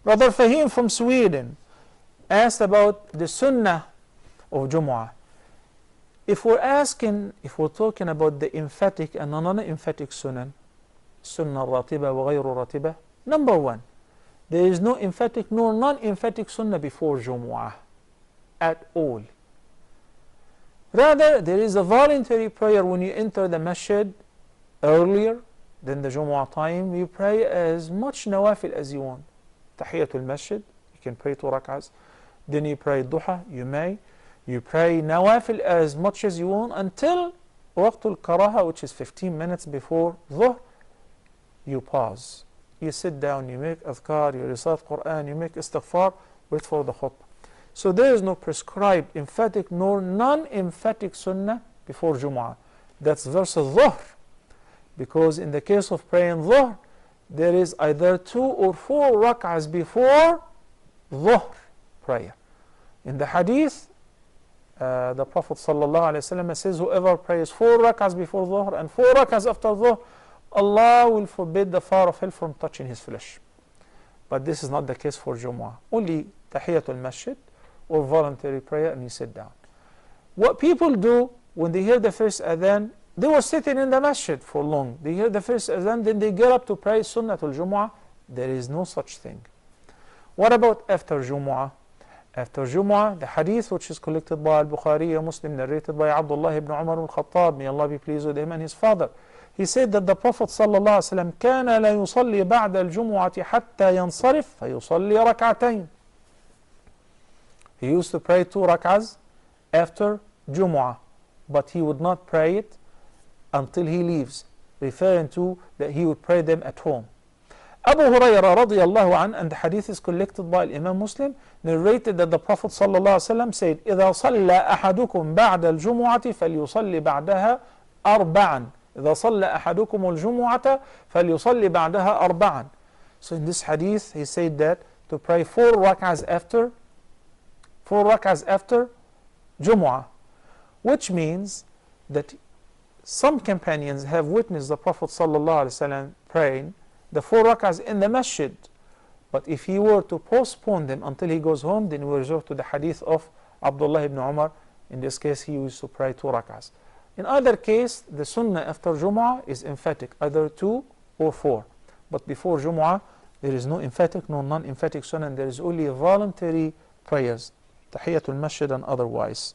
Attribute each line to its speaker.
Speaker 1: Brother Fahim from Sweden asked about the Sunnah of Jumu'ah. If we're talking about the emphatic and non-emphatic Sunnah, Sunnah Ratiba wa Ghayru Ratiba, number one, there is no emphatic nor non-emphatic Sunnah before Jumu'ah at all. Rather, there is a voluntary prayer when you enter the masjid earlier than the Jumu'ah time. You pray as much nawafil as you want. Tahiyatul masjid, you can pray 2 rak'ahs. Then you pray duha, you may. You pray nawafil as much as you want until waqtul karaha, which is 15 minutes before dhuhr. You pause. You sit down, you make adhkar, you recite Quran, you make istighfar, wait for the khutbah. So there is no prescribed emphatic nor non-emphatic sunnah before Jumu'ah. That's versus dhuhr. Because in the case of praying dhuhr, there is either 2 or 4 rak'ahs before dhuhr prayer. In the hadith, the Prophet ﷺ says, whoever prays 4 rak'ahs before dhuhr and 4 rak'ahs after dhuhr, Allah will forbid the fire of hell from touching his flesh. But this is not the case for Jumu'ah. Only tahiyatul masjid or voluntary prayer, and you sit down. What people do when they hear the first adhan, they were sitting in the masjid for long. They hear the first adhan, then they get up to pray Sunnatul Jumu'ah. There is no such thing. What about after Jumu'ah? After Jumu'ah, the hadith which is collected by Al-Bukhari and Muslim, narrated by Abdullah ibn Umar al-Khattab, may Allah be pleased with him and his father. He said that the Prophet ﷺ كان لا يصلي بعد الجمعة حتى ينصرف فيصلي ركعتين. He used to pray 2 rak'ahs after Jumu'ah, but he would not pray it until he leaves, referring to that he would pray them at home. Abu Hurairah radiyallahu anhu, and the hadith is collected by Imam Muslim, narrated that the Prophet ﷺ said, إذا صلى أحدكم بعد الجمعة فليصلي بعدها أربعا. إذا صلى أحدكم الجمعة فليصلي بعدها أربعا. So in this hadith, he said that to pray 4 rak'ahs after Jumu'ah, which means that some companions have witnessed the Prophet ﷺ praying the 4 rak'ahs in the masjid. But if he were to postpone them until he goes home, then we resort to the hadith of Abdullah ibn Umar. In this case, he used to pray 2 rak'ahs. In either case, the sunnah after Jumu'ah is emphatic, either 2 or 4. But before Jumu'ah, there is no emphatic, no non-emphatic sunnah, and there is only voluntary prayers, tahiyatul masjid and otherwise.